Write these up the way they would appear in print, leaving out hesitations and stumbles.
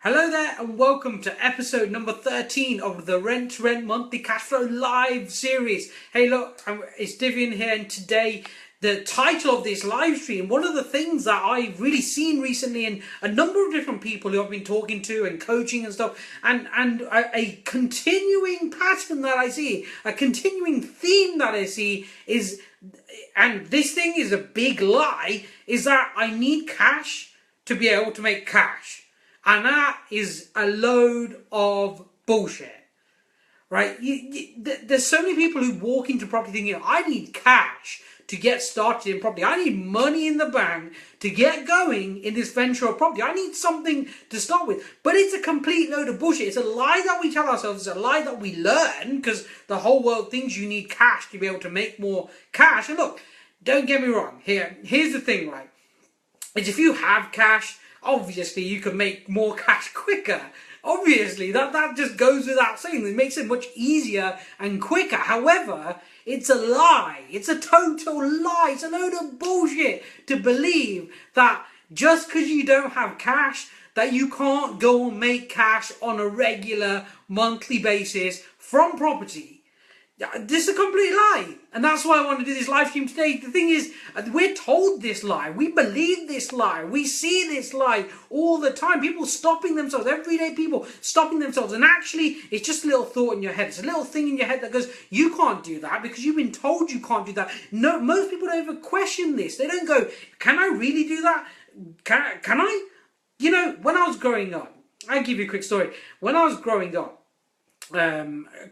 Hello there and welcome to episode number 13 of the Rent Monthly Cashflow live series. Hey look, it's Divian here, and today the title of this live stream, one of the things that I've really seen recently in a number of different people who I've been talking to and coaching and stuff, and a continuing pattern that I see, a continuing theme that I see is, and this thing is a big lie, is that I need cash to be able to make cash. And that is a load of bullshit, right? There's so many people who walk into property thinking, I need cash to get started in property. I need money in the bank to get going in this venture of property. I need something to start with. But it's a complete load of bullshit. It's a lie that we tell ourselves. It's a lie that we learn because the whole world thinks you need cash to be able to make more cash. And look, don't get me wrong. Here's the thing, right? Is if you have cash, obviously you can make more cash quicker. Obviously, that just goes without saying. It makes it much easier and quicker. However, it's a lie. It's a total lie. It's a load of bullshit to believe that just because you don't have cash, that you can't go and make cash on a regular monthly basis from property. This is a complete lie, and that's why I want to do this live stream today. The thing is, we're told this lie, we believe this lie, we see this lie all the time. People stopping themselves, everyday people stopping themselves, and actually it's just a little thought in your head. It's a little thing in your head that goes, you can't do that because you've been told you can't do that. No, most people don't even question this. They don't go, can I really do that? Can I? You know, when I was growing up, I'll give you a quick story. When I was growing up,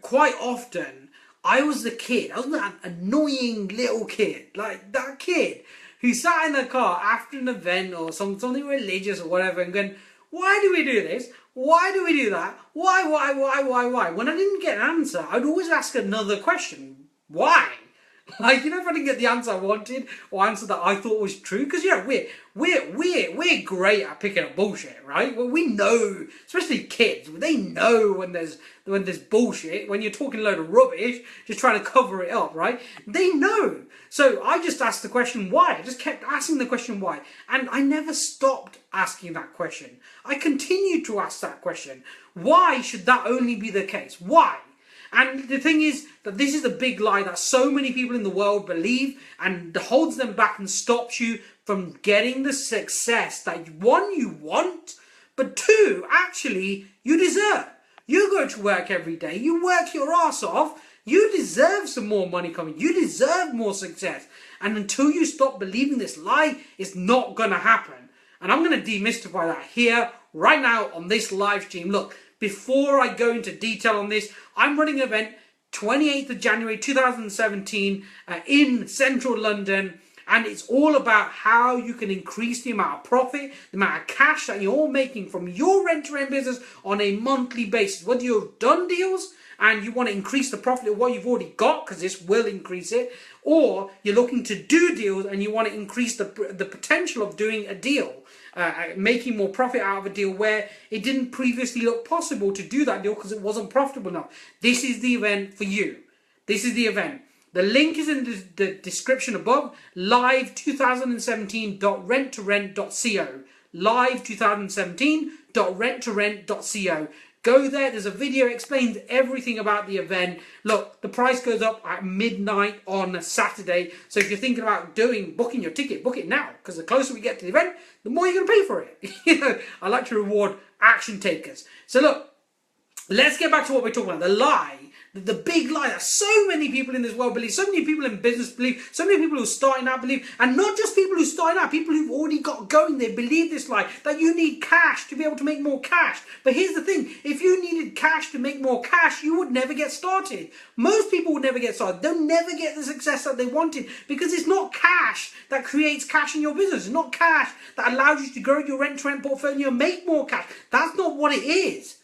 quite often, I was the kid. I was that annoying little kid, like that kid who sat in the car after an event or something religious or whatever and going, why do we do this? Why do we do that? Why? When I didn't get an answer, I'd always ask another question. Why? Like, you know, if I didn't get the answer I wanted or answer that I thought was true, because we're great at picking up bullshit, right? Well, we know, especially kids, they know when there's bullshit, when you're talking a load of rubbish, just trying to cover it up, right? They know. So I just asked the question why. I just kept asking the question why, and I never stopped asking that question. I continued to ask that question. Why should that only be the case? Why? And the thing is that this is a big lie that so many people in the world believe, and holds them back and stops you from getting the success that one, you want, but two, actually, you deserve. You go to work every day, you work your ass off, you deserve some more money coming, you deserve more success. And until you stop believing this lie, it's not going to happen. And I'm going to demystify that here, right now, on this live stream. Look, before I go into detail on this, I'm running an event 28th of January 2017 in central London, and it's all about how you can increase the amount of profit, the amount of cash that you're making from your rent-to-rent business on a monthly basis. Whether you've done deals and you want to increase the profit of what you've already got, because this will increase it, or you're looking to do deals and you want to increase the potential of doing a deal, making more profit out of a deal where it didn't previously look possible to do that deal because it wasn't profitable enough. This is the event for you. This is the event. The link is in the description above. live2017.renttorent.co. live2017.renttorent.co. Go there. There's a video that explains everything about the event. Look, the price goes up at midnight on Saturday. So if you're thinking about booking your ticket, book it now. Because the closer we get to the event, the more you're going to pay for it. You know, I like to reward action takers. So look, let's get back to what we're talking about. The lie. The big lie that so many people in this world believe, so many people in business believe, so many people who are starting out believe, and not just people who are starting out, people who've already got going, they believe this lie, that you need cash to be able to make more cash. But here's the thing, if you needed cash to make more cash, you would never get started. Most people would never get started. They'll never get the success that they wanted, because it's not cash that creates cash in your business. It's not cash that allows you to grow your rent-to-rent portfolio and make more cash. That's not what it is.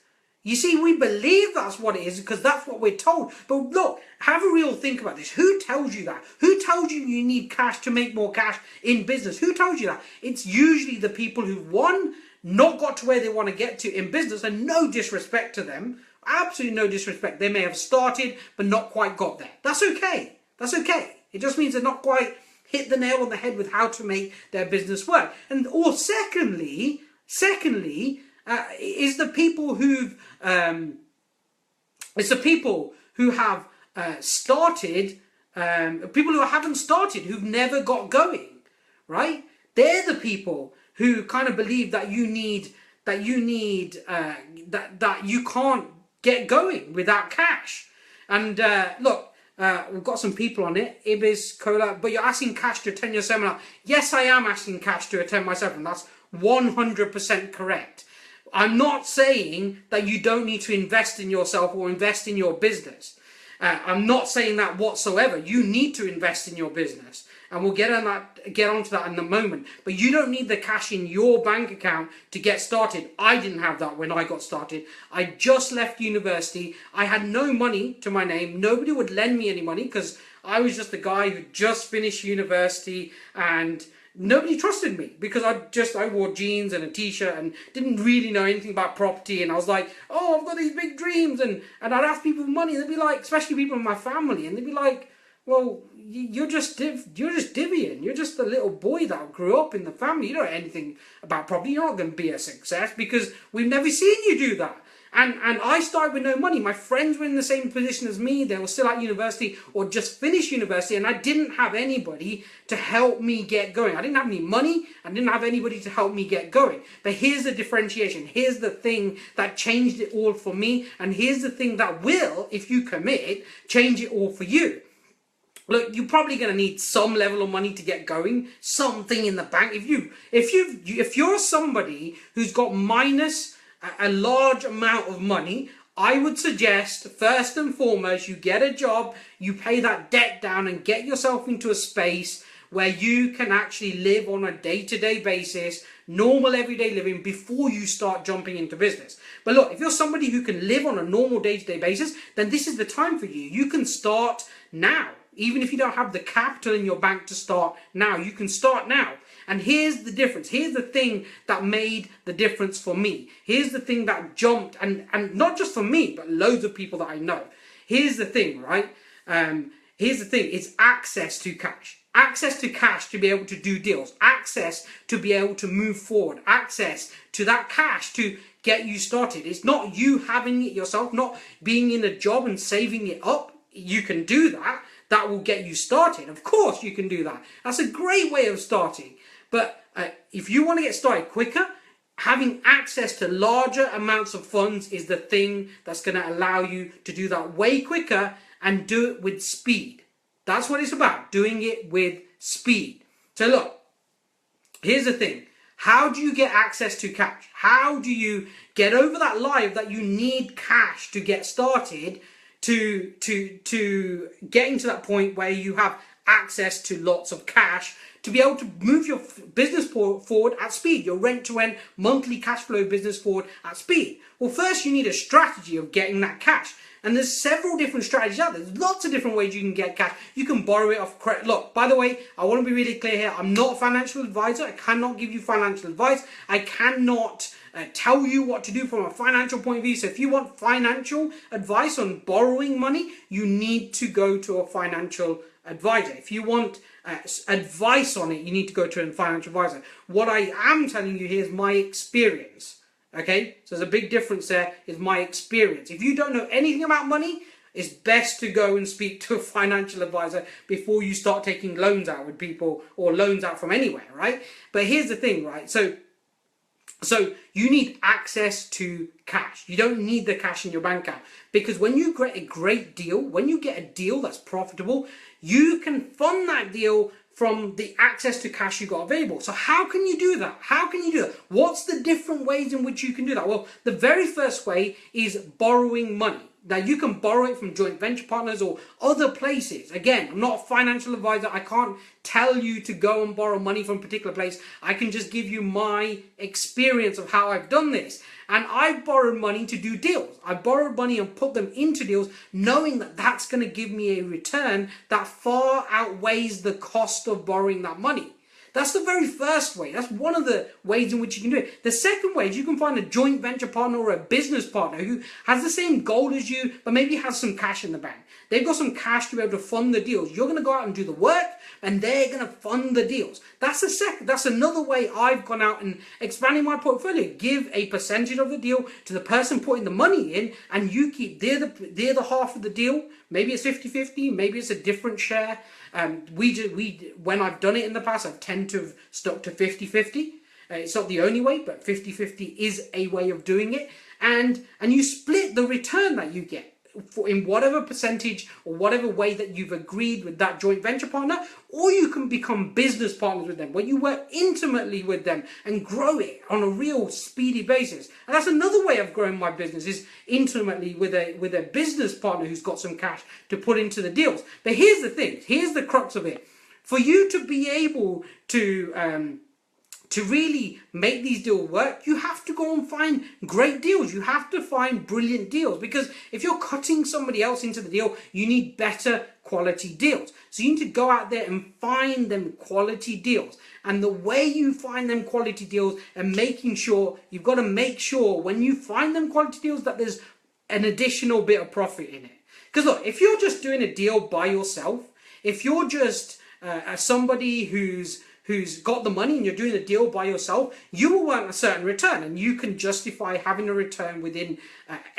You see, we believe that's what it is because that's what we're told. But look, have a real think about this. Who tells you that? Who tells you you need cash to make more cash in business? Who tells you that? It's usually the people who've, one, not got to where they want to get to in business, and no disrespect to them. Absolutely no disrespect. They may have started but not quite got there. That's okay. That's okay. It just means they're not quite hit the nail on the head with how to make their business work. And or secondly, Is the people who've it's the people who have started, people who haven't started, who've never got going, right? They're the people who kind of believe that that you can't get going without cash. And look, we've got some people on it. Ibis, Cola, but you're asking cash to attend your seminar. Yes, I am asking cash to attend my seminar. That's 100% correct. I'm not saying that you don't need to invest in yourself or invest in your business. I'm not saying that whatsoever. You need to invest in your business, and we'll get onto that in a moment. But you don't need the cash in your bank account to get started. I didn't have that when I got started. I just left university. I had no money to my name. Nobody would lend me any money because I was just a guy who just finished university, and nobody trusted me because I wore jeans and a t-shirt and didn't really know anything about property. And I was like, oh, I've got these big dreams, and I'd ask people for money. They'd be like, especially people in my family, and they'd be like, well, you're just Divian. You're just a little boy that grew up in the family. You don't know anything about property. You're not going to be a success because we've never seen you do that. And I started with no money. My friends were in the same position as me. They were still at university or just finished university, and I didn't have anybody to help me get going. I didn't have any money. I didn't have anybody to help me get going. But here's the differentiation. Here's the thing that changed it all for me, and here's the thing that will, if you commit, change it all for you. Look, you're probably going to need some level of money to get going, something in the bank. If you're somebody who's got minus a large amount of money, I would suggest first and foremost you get a job, you pay that debt down and get yourself into a space where you can actually live on a day-to-day basis, normal everyday living, before you start jumping into business. But look, if you're somebody who can live on a normal day-to-day basis, then this is the time for you. You can start now. Even if you don't have the capital in your bank to start now, you can start now. And here's the difference. Here's the thing that made the difference for me. Here's the thing that jumped, and not just for me, but loads of people that I know. Here's the thing, right? Here's the thing. It's access to cash. Access to cash to be able to do deals. Access to be able to move forward. Access to that cash to get you started. It's not you having it yourself, not being in a job and saving it up. You can do that. That will get you started. Of course you can do that. That's a great way of starting. But if you want to get started quicker, having access to larger amounts of funds is the thing that's going to allow you to do that way quicker and do it with speed. That's what it's about, doing it with speed. So look, here's the thing. How do you get access to cash? How do you get over that lie that you need cash to get started, to getting to that point where you have access to lots of cash to be able to move your business forward at speed, your rent-to-rent monthly cash flow business forward at speed? Well, first you need a strategy of getting that cash. And there's several different strategies out there. There's lots of different ways you can get cash. You can borrow it off credit. Look, by the way, I want to be really clear here. I'm not a financial advisor. I cannot give you financial advice. I cannot tell you what to do from a financial point of view. So if you want financial advice on borrowing money, you need to go to a financial advisor. If you want advice on it, you need to go to a financial advisor. What I am telling you here is my experience. Okay, so there's a big difference there, is my experience. If you don't know anything about money, it's best to go and speak to a financial advisor before you start taking loans out with people, or loans out from anywhere, right? But here's the thing, right? So you need access to cash. You don't need the cash in your bank account, because when you get a great deal, when you get a deal that's profitable, you can fund that deal from the access to cash you got available. So how can you do that? How can you do that? What's the different ways in which you can do that? Well, the very first way is borrowing money. Now, you can borrow it from joint venture partners or other places. Again, I'm not a financial advisor. I can't tell you to go and borrow money from a particular place. I can just give you my experience of how I've done this. And I borrowed money to do deals. I borrowed money and put them into deals, knowing that that's going to give me a return that far outweighs the cost of borrowing that money. That's the very first way. That's one of the ways in which you can do it. The second way is you can find a joint venture partner or a business partner who has the same goal as you, but maybe has some cash in the bank. They've got some cash to be able to fund the deals. You're going to go out and do the work, and they're going to fund the deals. That's another way I've gone out and expanding my portfolio. Give a percentage of the deal to the person putting the money in, and you keep they're the half of the deal. Maybe it's 50-50, maybe it's a different share. When I've done it in the past, I've tend to have stuck to 50-50. It's not the only way, but 50-50 is a way of doing it. And you split the return that you get in whatever percentage or whatever way that you've agreed with that joint venture partner, or you can become business partners with them, where you work intimately with them and grow it on a real speedy basis. And that's another way of growing my business, is intimately with a business partner who's got some cash to put into the deals. But here's the thing, here's the crux of it. For you to be able to really make these deals work, you have to go and find great deals. You have to find brilliant deals, because if you're cutting somebody else into the deal, you need better quality deals. So you need to go out there and find them quality deals. And the way you find them quality deals, and you've got to make sure when you find them quality deals that there's an additional bit of profit in it. Because look, if you're just doing a deal by yourself, if you're just somebody who's got the money and you're doing a deal by yourself, you will want a certain return, and you can justify having a return within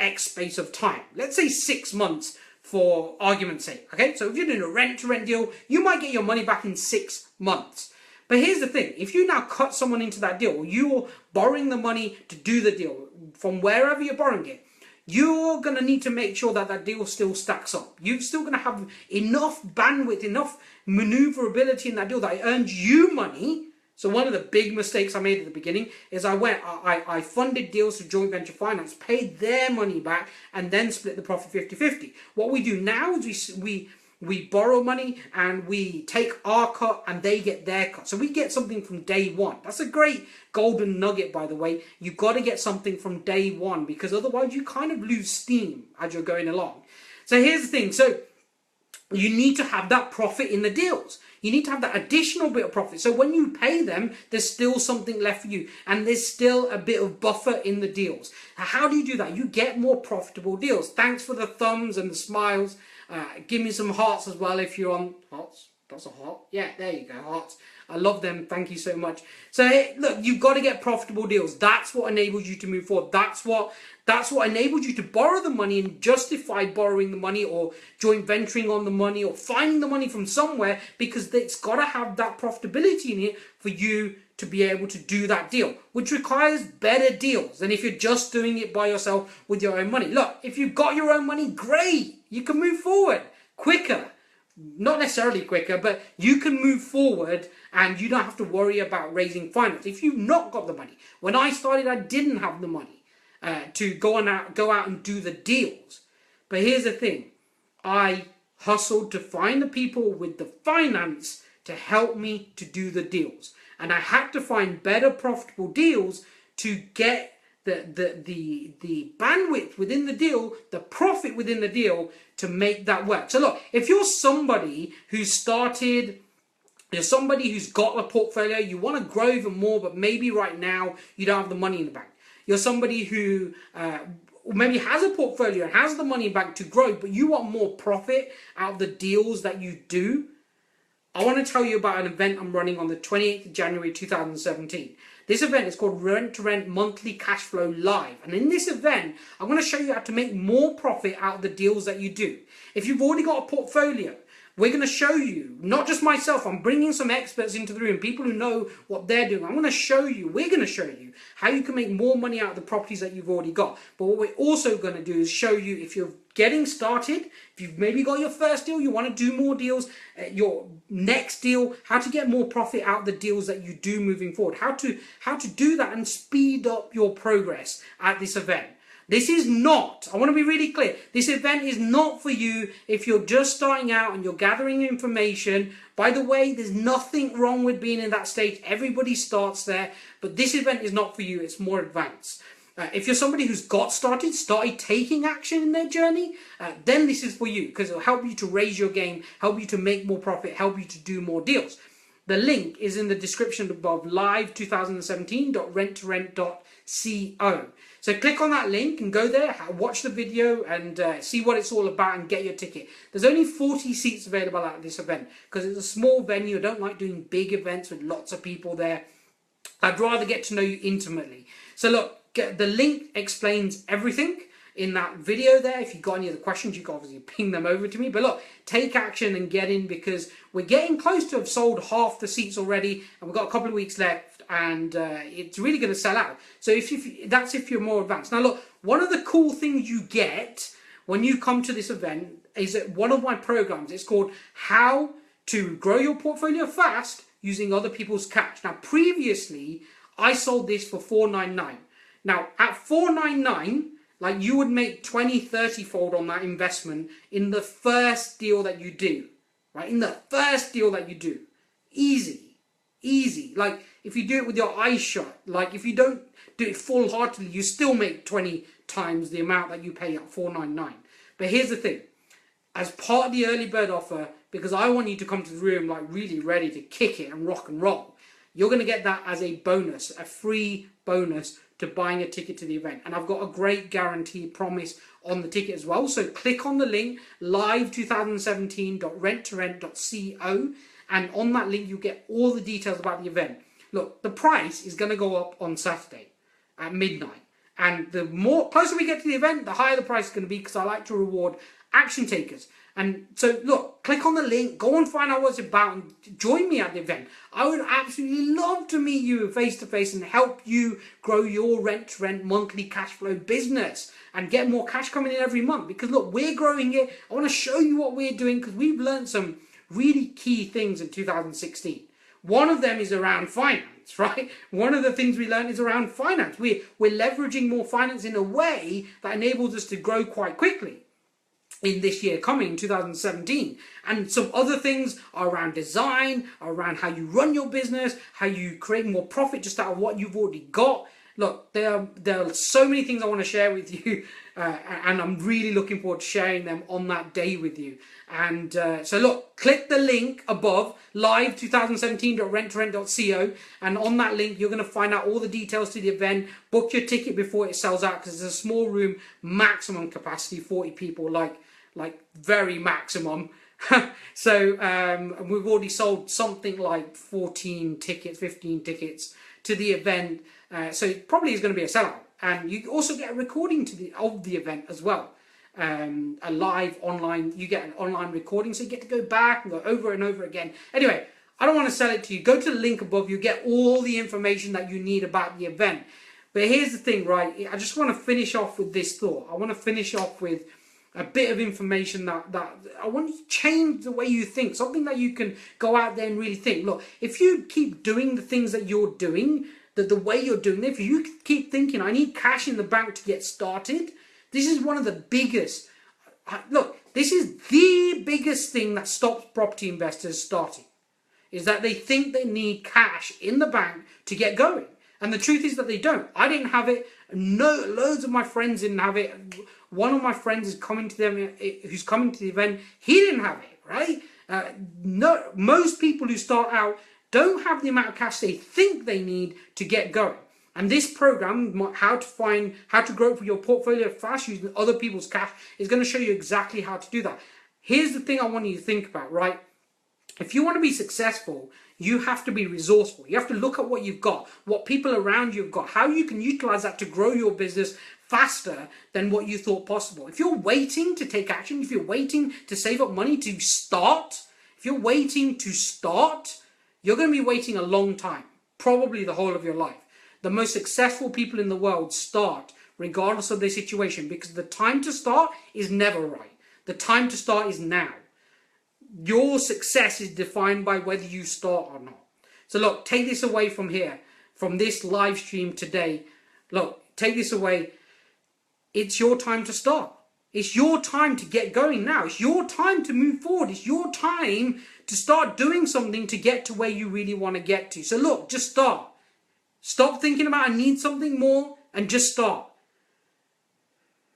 X space of time. Let's say 6 months for argument's sake. Okay, so if you're doing a rent-to-rent deal, you might get your money back in 6 months. But here's the thing, if you now cut someone into that deal, or you're borrowing the money to do the deal from wherever you're borrowing it, you're going to need to make sure that that deal still stacks up. You're still going to have enough bandwidth, enough maneuverability in that deal that it earns you money. So one of the big mistakes I made at the beginning is I funded deals through joint venture finance, paid their money back, and then split the profit 50-50. What we do now is we borrow money and we take our cut and they get their cut. So we get something from day one. That's a great golden nugget, by the way. You've got to get something from day one, because otherwise you kind of lose steam as you're going along. So here's the thing. So you need to have that profit in the deals. You need to have that additional bit of profit. So when you pay them, there's still something left for you, and there's still a bit of buffer in the deals. How do you do that? You get more profitable deals. Thanks for the thumbs and the smiles. Give me some hearts as well if you're on hearts. That's a heart. Yeah, there you go, hearts. I love them. Thank you so much. So hey, look, you've got to get profitable deals. That's what enables you to move forward. That's what enables you to borrow the money and justify borrowing the money, or joint venturing on the money, or finding the money from somewhere, because it's got to have that profitability in it for you to be able to do that deal, which requires better deals than if you're just doing it by yourself with your own money. Look, if you've got your own money, great. You can move forward quicker. Not necessarily quicker, but you can move forward and you don't have to worry about raising finance. If you've not got the money, when I started, I didn't have the money to go out and do the deals. But here's the thing, I hustled to find the people with the finance to help me to do the deals, and I had to find better profitable deals to get the bandwidth within the deal, the profit within the deal, to make that work. So look, if you're somebody who's got a portfolio, you want to grow even more, but maybe right now you don't have the money in the bank. You're somebody who maybe has a portfolio and has the money in the bank to grow, but you want more profit out of the deals that you do. I want to tell you about an event I'm running on the 28th of January 2017. This event is called Rent Monthly Cashflow Live. And in this event, I'm going to show you how to make more profit out of the deals that you do. If you've already got a portfolio, we're going to show you, not just myself, I'm bringing some experts into the room, people who know what they're doing. We're going to show you how you can make more money out of the properties that you've already got. But what we're also going to do is show you, if you're getting started, if you've maybe got your first deal, you want to do more deals, your next deal, how to get more profit out of the deals that you do moving forward, how to do that and speed up your progress at this event. This is not, I want to be really clear, this event is not for you if you're just starting out and you're gathering information. By the way, there's nothing wrong with being in that stage. Everybody starts there, but this event is not for you. It's more advanced. If you're somebody who's started taking action in their journey, then this is for you, because it'll help you to raise your game, help you to make more profit, help you to do more deals. The link is in the description above, live2017.rent2rent.co. So click on that link and go there, watch the video and see what it's all about and get your ticket. There's only 40 seats available at this event because it's a small venue. I don't like doing big events with lots of people there. I'd rather get to know you intimately. So look, the link explains everything in that video there. If you've got any other questions, you can obviously ping them over to me. But look, take action and get in, because we're getting close to have sold half the seats already, and we've got a couple of weeks left, and it's really going to sell out. So if you're more advanced. Now look, one of the cool things you get when you come to this event is that one of my programs, it's called How to Grow Your Portfolio Fast Using Other People's Cash. Now previously, I sold this for $499. Now at $499, like, you would make 20, 30 fold on that investment in the first deal that you do, right? In the first deal that you do. Easy. Easy. Like, if you do it with your eyes shut, like, if you don't do it full-heartedly, you still make 20 times the amount that you pay at $499. But here's the thing. As part of the early bird offer, because I want you to come to the room, like, really ready to kick it and rock and roll, you're going to get that as a bonus, a free bonus to buying a ticket to the event. And I've got a great guarantee promise on the ticket as well. So click on the link, live2017.rent2rent.co, and on that link you get all the details about the event. Look, the price is going to go up on Saturday at midnight. And the more closer we get to the event, the higher the price is going to be, because I like to reward action takers. And so look, click on the link, go and find out what it's about, and join me at the event. I would absolutely love to meet you face to face and help you grow your rent monthly cash flow business and get more cash coming in every month. Because look, we're growing it. I want to show you what we're doing, because we've learned some really key things in 2016. One of them is around finance, right? One of the things we learned is around finance. We're leveraging more finance in a way that enables us to grow quite quickly in this year coming, 2017. And some other things are around design, around how you run your business, how you create more profit just out of what you've already got. Look, there are so many things I want to share with you, and I'm really looking forward to sharing them on that day with you. And so look, click the link above, live2017.rent2rent.co, and on that link you're going to find out all the details to the event. Book your ticket before it sells out, because it's a small room, maximum capacity 40 people, like very maximum. So we've already sold something like 14 tickets, 15 tickets to the event. So it probably is going to be a sellout. And you also get a recording of the event as well. A live online, you get an online recording, so you get to go back and go over and over again. Anyway, I don't want to sell it to you. Go to the link above, you get all the information that you need about the event. But here's the thing, right? I just want to finish off with this thought. I want to finish off with a bit of information that I want you to change the way you think, something that you can go out there and really think. Look, if you keep doing the things that you're doing, the way you're doing it, if you keep thinking, I need cash in the bank to get started, this is one of the biggest, look, this is the biggest thing that stops property investors starting, is that they think they need cash in the bank to get going. And the truth is that they don't. I didn't have it. No, loads of my friends didn't have it. One of my friends is coming to them, who's coming to the event. He didn't have it, right? No, most people who start out don't have the amount of cash they think they need to get going. And this program, how to grow for your portfolio fast using other people's cash, is going to show you exactly how to do that. Here's the thing I want you to think about, right? If you want to be successful, you have to be resourceful. You have to look at what you've got, what people around you have got, how you can utilize that to grow your business faster than what you thought possible. If you're waiting to take action, if you're waiting to save up money to start, if you're waiting to start, you're going to be waiting a long time, probably the whole of your life. The most successful people in the world start regardless of their situation, because the time to start is never right. The time to start is now. Your success is defined by whether you start or not. So look, take this away from here, from this live stream today. Look, take this away. It's your time to start. It's your time to get going now. It's your time to move forward. It's your time to start doing something to get to where you really want to get to. So look, just start. Stop thinking about I need something more and just start.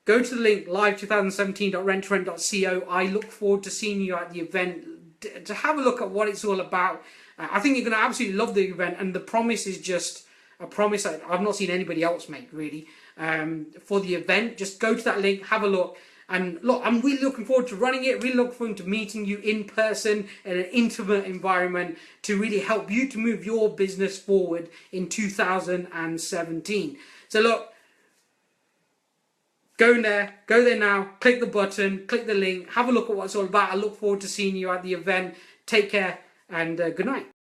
Go to the link, live2017.rent2rent.co. I look forward to seeing you at the event, to have a look at what it's all about. I think you're going to absolutely love the event, and the promise is just a promise that I've not seen anybody else make, really. For the event, just go to that link, have a look. And look, I'm really looking forward to running it, really looking forward to meeting you in person in an intimate environment to really help you to move your business forward in 2017. So look, go there now, click the button, click the link, have a look at what it's all about. I look forward to seeing you at the event. Take care and good night.